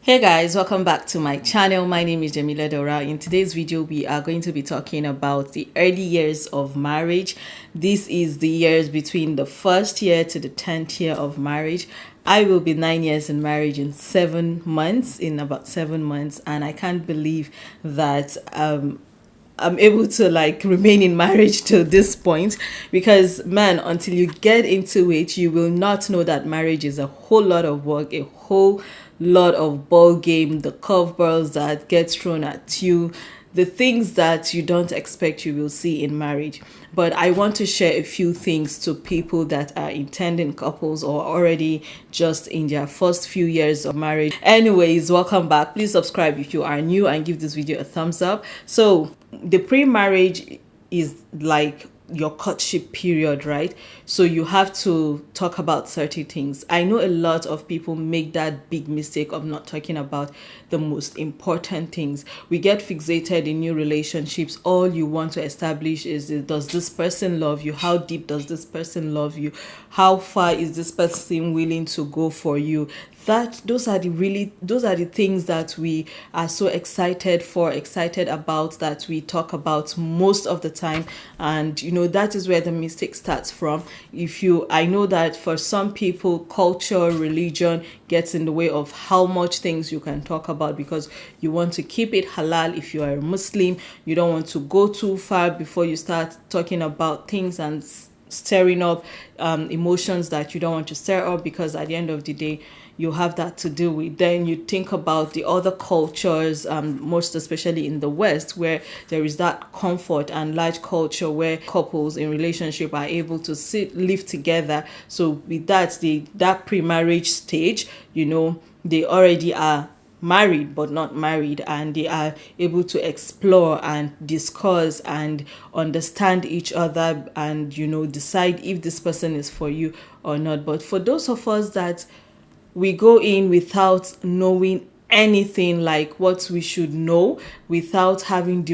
Hey guys, welcome back to my channel. My name is Jamila Daura. In today's video, we are going to be talking about the early years of marriage. This is the years between the first year to the 10th year of marriage. I will be 9 years in marriage in 7 months, in about 7 months, and I can't believe that I'm able to like remain in marriage to this point, because man, until you get into it, you will not know that marriage is a whole lot of work, a whole lot of ball game, the curveballs that get thrown at you, the things that you don't expect you will see in marriage. But I want to share a few things to people that are intending couples or already just in their first few years of marriage. Anyways, welcome back. Please subscribe if you are new and give this video a thumbs up. So the pre-marriage is like your courtship period, right? So you have to talk about certain things. I know a lot of people make that big mistake of not talking about the most important things. We get fixated in new relationships. All you want to establish is, does this person love you? How deep does this person love you? How far is this person willing to go for you? Those are the things that we are so excited about, that we talk about most of the time. And that is where the mistake starts from. I know that for some people, culture, religion gets in the way of how much things you can talk about, because you want to keep it halal. If you are a Muslim, you don't want to go too far before you start talking about things and stirring up emotions that you don't want to stir up, because at the end of the day you have that to deal with. Then you think about the other cultures, most especially in the West, where there is that comfort and large culture where couples in relationship are able to live together. So with that pre-marriage stage, they already are married but not married, and they are able to explore and discuss and understand each other, and decide if this person is for you or not. But for those of us that we go in without knowing anything like what we should know, without having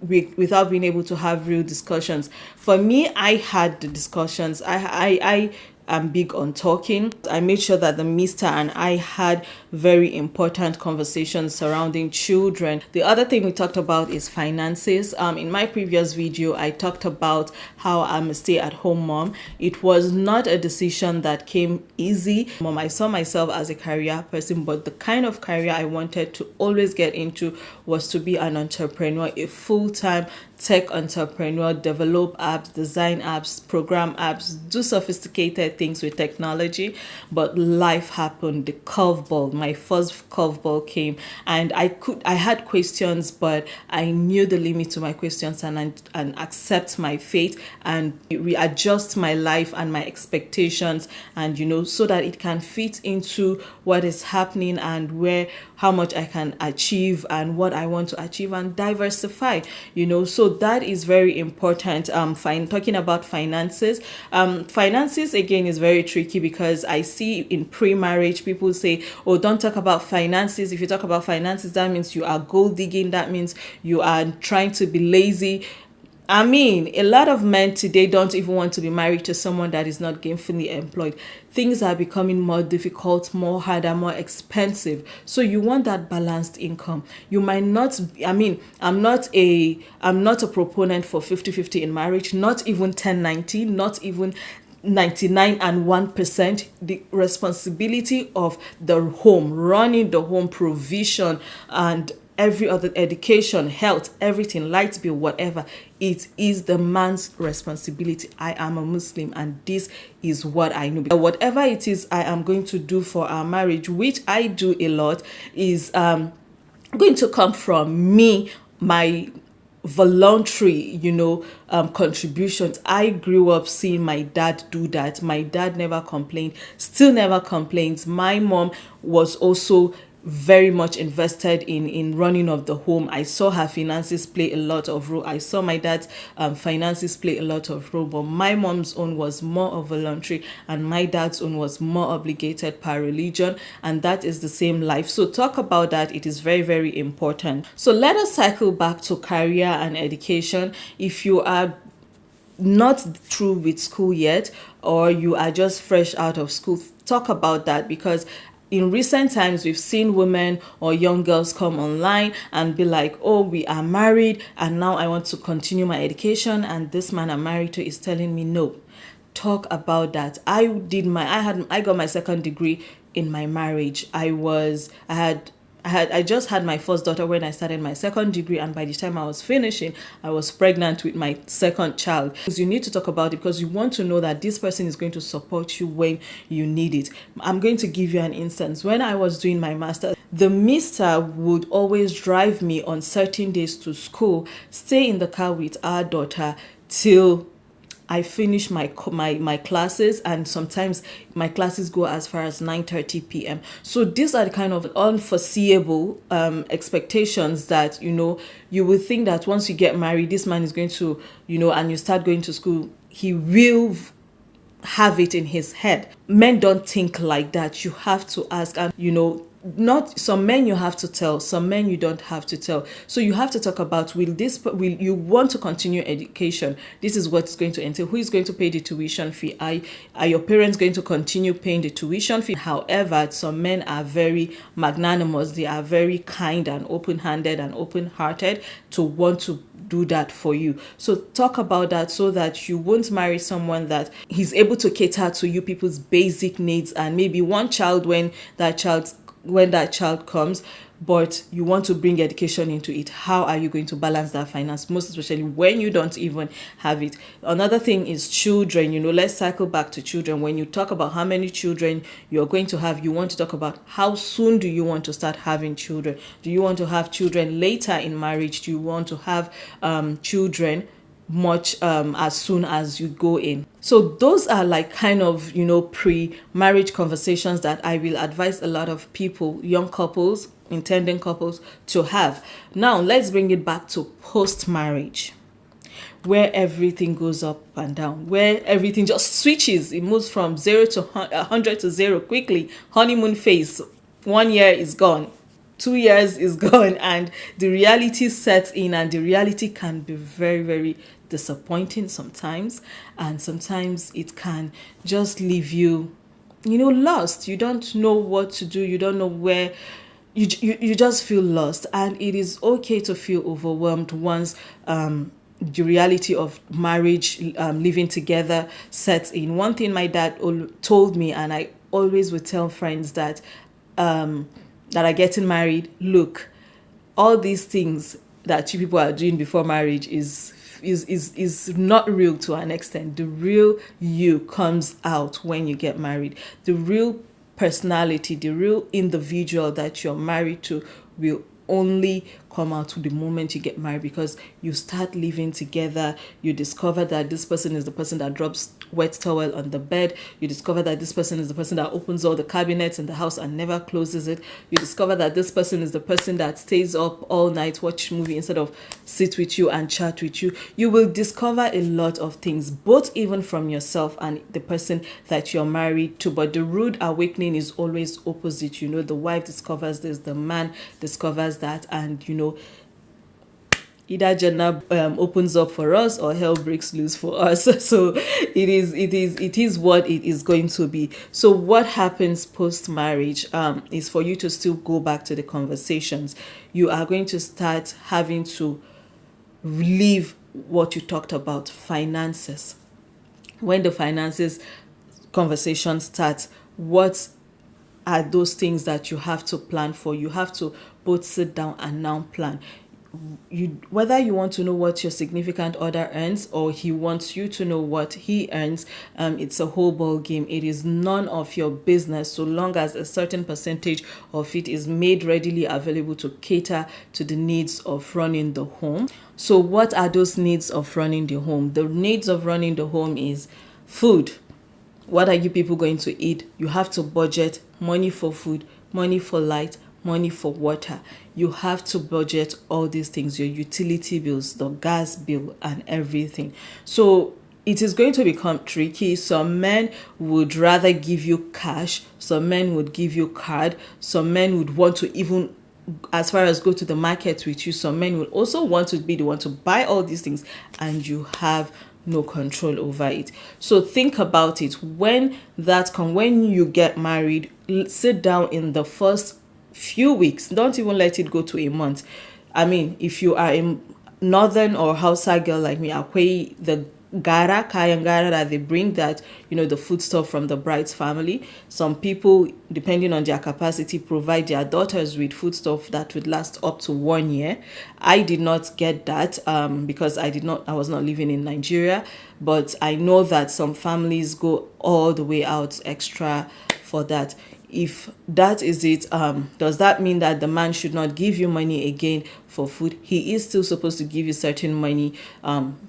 without being able to have real discussions. For me, I had the discussions. I am big on talking. I made sure that the mister and I had very important conversations surrounding children. The other thing we talked about is finances. In my previous video, I talked about how I'm a stay-at-home mom. It was not a decision that came easy. I saw myself as a career person, but the kind of career I wanted to always get into was to be an entrepreneur, a full-time tech entrepreneur, develop apps, design apps, program apps, do sophisticated things with technology. But life happened. My first curveball came, and I had questions, but I knew the limit to my questions, and accept my fate and readjust my life and my expectations, and so that it can fit into what is happening and how much I can achieve and what I want to achieve, and diversify. So that is very important. Talking about finances. Finances again is very tricky, because I see in pre-marriage people say, oh, don't talk about finances. If you talk about finances, that means you are gold digging. That means you are trying to be lazy. I mean, a lot of men today don't even want to be married to someone that is not gainfully employed. Things are becoming more difficult, more harder, more expensive. So you want that balanced income. You might not, I'm not a proponent for 50-50 in marriage, not even 10-90, not even 99 and 1%. The responsibility of the home, running the home, provision, and every other, education, health, everything, light bill, whatever, it is the man's responsibility. I am a Muslim, and this is what I know. Whatever it is I am going to do for our marriage, which I do a lot, is going to come from me, my voluntary contributions. I grew up seeing my dad do that. My dad never complained, still never complains. My mom was also very much invested in running of the home. I saw her finances play a lot of role. I saw my dad's finances play a lot of role, but my mom's own was more of voluntary, and my dad's own was more obligated per religion, and that is the same life. So talk about that. It is very, very important. So let us cycle back to career and education. If you are not through with school yet, or you are just fresh out of school, talk about that, because in recent times, we've seen women or young girls come online and be like, oh, we are married and now I want to continue my education, and this man I'm married to is telling me no. Talk about that. I got my second degree in my marriage. I just had my first daughter when I started my second degree, and by the time I was finishing, I was pregnant with my second child. You need to talk about it because you want to know that this person is going to support you when you need it. I'm going to give you an instance. When I was doing my master's, the mister would always drive me on certain days to school, stay in the car with our daughter till I finish my classes, and sometimes my classes go as far as 9:30 p.m. So these are the kind of unforeseeable expectations that, you would think that once you get married, this man is going to, and you start going to school, he will have it in his head. Men don't think like that. You have to ask, and not some men you have to tell, some men you don't have to tell. So you have to talk about, will you want to continue education? This is what it's going to entail. Who is going to pay the tuition fee? Are your parents going to continue paying the tuition fee? However, some men are very magnanimous. They are very kind and open-handed and open-hearted to want to do that for you. So talk about that so that you won't marry someone that he's able to cater to you people's basic needs, and maybe one child when that child comes, but you want to bring education into it. How are you going to balance that finance, most especially when you don't even have it? Another thing is children. Let's cycle back to children. When you talk about how many children you're going to have, you want to talk about how soon do you want to start having children. Do you want to have children later in marriage? Do you want to have children much as soon as you go in? So those are like kind of pre-marriage conversations that I will advise a lot of people, young couples, intending couples, to have. Now let's bring it back to post-marriage, where everything goes up and down, where everything just switches. It moves from 0 to 100 to 0 quickly. Honeymoon phase, 1 year is gone, 2 years is gone, and the reality sets in, and the reality can be very, very disappointing sometimes, and sometimes it can just leave you lost. You don't know what to do. You don't know where. You just feel lost, and it is okay to feel overwhelmed once the reality of marriage, living together, sets in. One thing my dad told me, and I always would tell friends that are getting married, look, all these things that you people are doing before marriage is not real to an extent. The real you comes out when you get married. The real personality, the real individual that you're married to will only come out the moment you get married, because you start living together. You discover that this person is the person that drops wet towel on the bed. You discover that this person is the person that opens all the cabinets in the house and never closes it. You discover that this person is the person that stays up all night, watch movie instead of sit with you and chat with you. You will discover a lot of things, both even from yourself and the person that you're married to. But the rude awakening is always opposite. The wife discovers this, the man discovers that, and either Jannah opens up for us or hell breaks loose for us. So it is what it is going to be. So what happens post marriage is for you to still go back to the conversations. You are going to start having to leave what you talked about, finances. When the finances conversation starts, what are those things that you have to plan for? You have to both sit down and now plan. Whether you want to know what your significant other earns or he wants you to know what he earns, it's a whole ball game. It is none of your business, so long as a certain percentage of it is made readily available to cater to the needs of running the home. So what are those needs of running the home? The needs of running the home is food. What are you people going to eat? You have to budget money for food, money for light, money for water. You have to budget all these things, your utility bills, the gas bill, and everything. So it is going to become tricky. Some men would rather give you cash. Some men would give you card. Some men would want to even as far as go to the market with you. Some men would also want to be the one to buy all these things, and you have no control over it. So think about it. When you get married, sit down in the first few weeks. Don't even let it go to a month. I mean, if you are a northern or Hausa girl like me, akwai the kayan gara that they bring, that the food stuff from the bride's family. Some people, depending on their capacity, provide their daughters with food stuff that would last up to 1 year. I did not get that because I was not living in Nigeria, but I know that some families go all the way out extra for that. If that is it, does that mean that the man should not give you money again for food? He is still supposed to give you certain money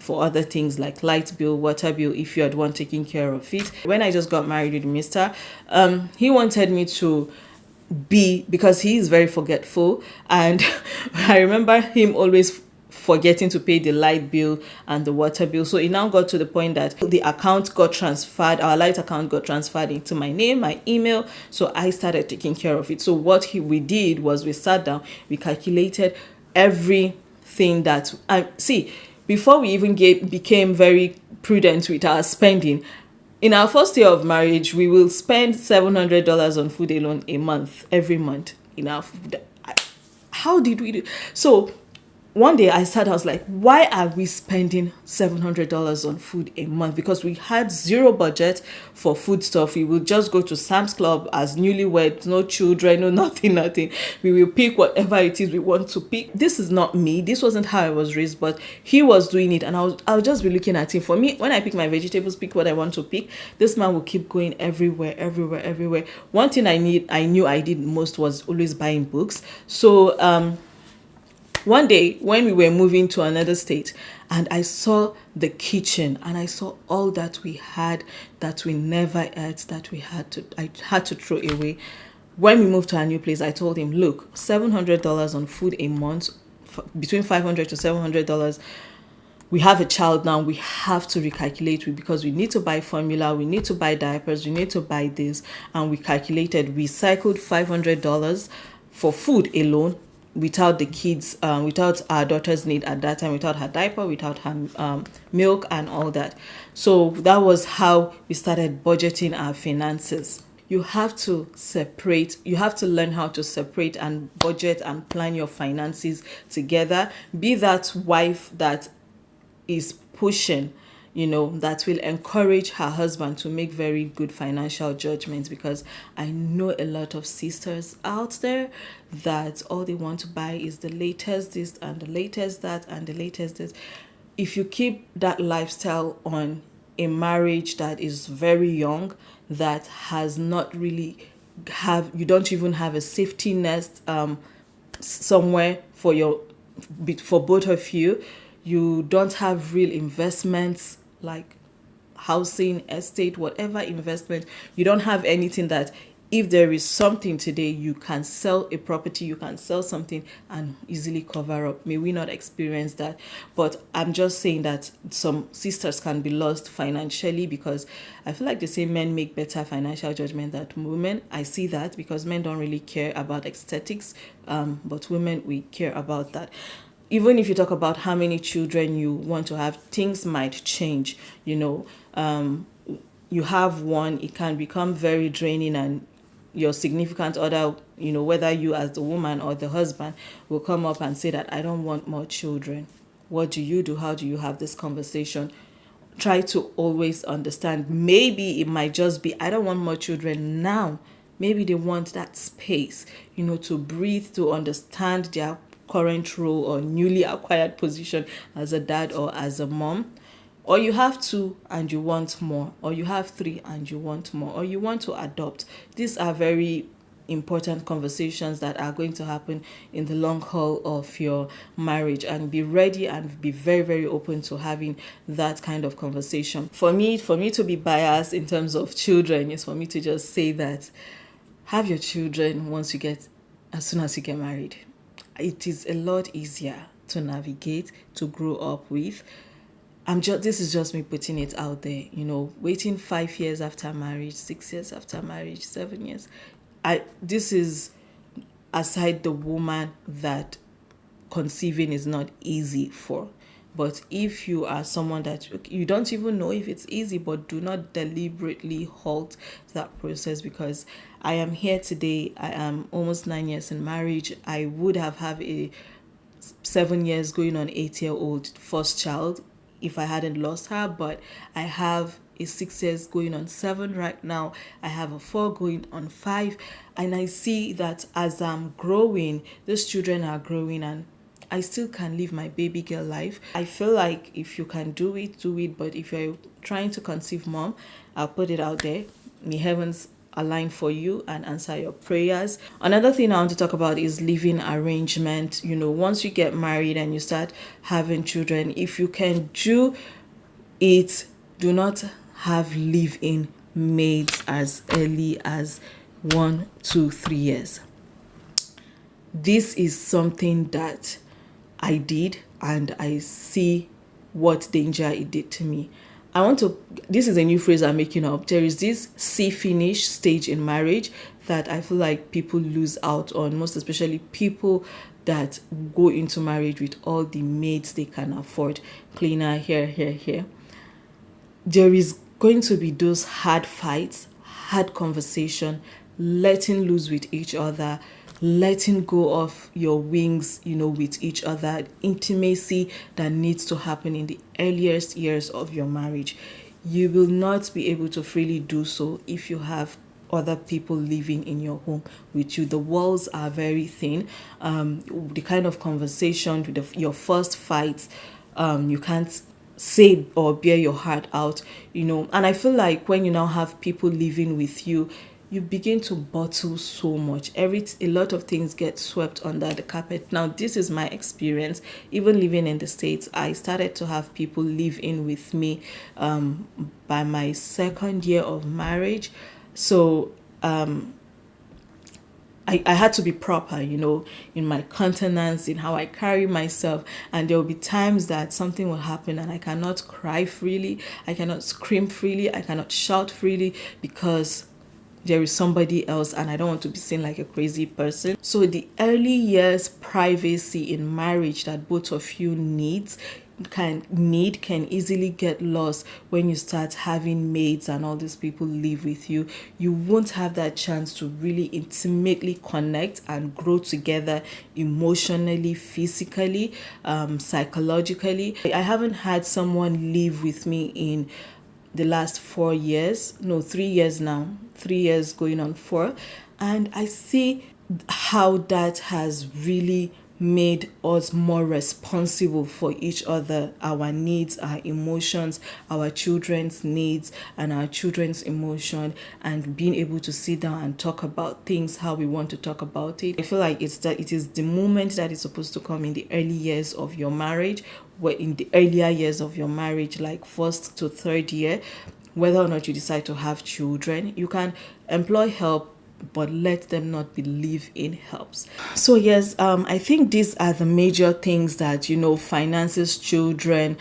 for other things like light bill, water bill, if you're the one taking care of it. When I just got married with Mr., he wanted me to because he is very forgetful, and I remember him always forgetting to pay the light bill and the water bill. So it now got to the point that the account got transferred, our light account got transferred into my name, my email. So I started taking care of it. So what we did was we sat down, we calculated everything that, before we even became very prudent with our spending. In our first year of marriage, we will spend $700 on food alone a month, every month. How did we do? So one day I was like, why are we spending $700 on food a month? Because we had zero budget for food stuff. We would just go to Sam's Club as newlyweds, no children, no nothing. We will pick whatever it is we want to pick. This is not me. This wasn't how I was raised, but he was doing it. And I'll just be looking at him. For me, when I pick my vegetables, pick what I want to pick, this man will keep going everywhere. One thing I knew I did most was always buying books. So, one day when we were moving to another state, and I saw the kitchen and I saw all that we had that we never ate, that I had to throw away. When we moved to a new place, I told him, look, $700 on food a month, between $500 to $700. We have a child now, we have to recalculate because we need to buy formula, we need to buy diapers, we need to buy this. And we cycled $500 for food alone, without the kids, without our daughter's need at that time, without her diaper, without her milk and all that. So that was how we started budgeting our finances. You have to learn how to separate and budget and plan your finances together. Be that wife that is pushing, that will encourage her husband to make very good financial judgments, because I know a lot of sisters out there that all they want to buy is the latest this and the latest that and the latest this. If you keep that lifestyle on a marriage that is very young, that has not really you don't even have a safety nest somewhere for both of you. You don't have real investments like housing, estate, whatever investment. You don't have anything that if there is something today, you can sell a property, you can sell something and easily cover up. May we not experience that. But I'm just saying that some sisters can be lost financially, because I feel like they say men make better financial judgment than women. I see that because men don't really care about aesthetics, but women, we care about that. Even if you talk about how many children you want to have, things might change. You have one, it can become very draining, and your significant other, whether you as the woman or the husband, will come up and say that I don't want more children. What do you do? How do you have this conversation? Try to always understand. Maybe it might just be, I don't want more children now. Maybe they want that space, to breathe, to understand their current role or newly acquired position as a dad or as a mom. Or you have 2 and you want more, or you have 3 and you want more, or you want to adopt. These are very important conversations that are going to happen in the long haul of your marriage, and be ready and be very, very open to having that kind of conversation. For me to be biased in terms of children is for me to just say that have your children as soon as you get married. It is a lot easier to navigate, to grow up with. This is just me putting it out there, waiting 5 years after marriage, 6 years after marriage, 7 years. This is aside the woman that conceiving is not easy for, But if you are someone that you don't even know if it's easy, but do not deliberately halt that process, because I am here today. I am almost 9 years in marriage. I would have a 7 years going on 8-year-old first child if I hadn't lost her, but I have a 6 years going on 7 right now. I have a 4 going on 5, and I see that as I'm growing, these children are growing, and I still can live my baby girl life. I feel like if you can do it, do it. But if you're trying to conceive, mom, I'll put it out there. May heavens align for you and answer your prayers. Another thing I want to talk about is living arrangement. Once you get married and you start having children, if you can do it, do not have live-in maids as early as 1, 2, 3 years. This is something that I did, and I see what danger it did to me. This is a new phrase I'm making up. There is this see finish stage in marriage that I feel like people lose out on, most especially people that go into marriage with all the maids they can afford. Cleaner, here. There is going to be those hard fights, hard conversation, letting loose with each other, letting go of your wings, with each other, intimacy that needs to happen in the earliest years of your marriage. You will not be able to freely do so if you have other people living in your home with you. The walls are very thin. The kind of conversation with your first fight, you can't say or bear your heart out, and I feel like when you now have people living with you, you begin to bottle so much. A lot of things get swept under the carpet. Now, this is my experience. Even living in the States, I started to have people live in with me by my 2nd year of marriage. So I had to be proper, in my countenance, in how I carry myself. And there will be times that something will happen and I cannot cry freely, I cannot scream freely, I cannot shout freely, because there is somebody else and I don't want to be seen like a crazy person. So the early years privacy in marriage that both of you can easily get lost when you start having maids and all these people live with you. You won't have that chance to really intimately connect and grow together emotionally, physically, psychologically. I haven't had someone live with me in the last 4 years, no, 3 years now, 3 years going on 4, and I see how that has really made us more responsible for each other, our needs, our emotions, our children's needs and our children's emotion, and being able to sit down and talk about things how we want to talk about it. I feel like it is the moment that is supposed to come in the early years of your marriage, where in the earlier years of your marriage, like 1st to 3rd year, whether or not you decide to have children, you can employ help, but let them not be live-in helps. So yes, I think these are the major things that, finances, children,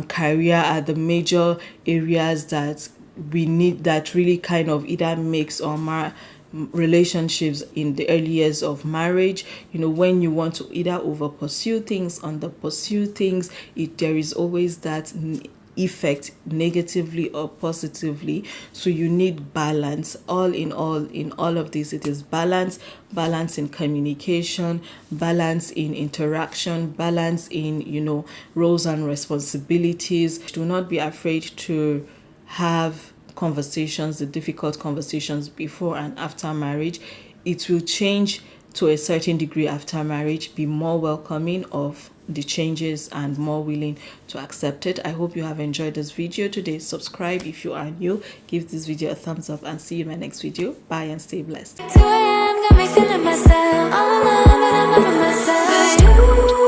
career are the major areas that we need, that really kind of either makes or mar relationships in the early years of marriage. When you want to either over pursue things, under pursue things, there is always that effect, negatively or positively. So you need balance. All in all of this, it is balance in communication, balance in interaction, balance in roles and responsibilities. Do not be afraid to have conversations, the difficult conversations before and after marriage. It will change to a certain degree after marriage. Be more welcoming of the changes and more willing to accept it. I hope you have enjoyed this video today. Subscribe if you are new, give this video a thumbs up, and see you in my next video. Bye and stay blessed. 2 a.m. got me feeling myself all alone, but I'm loving myself.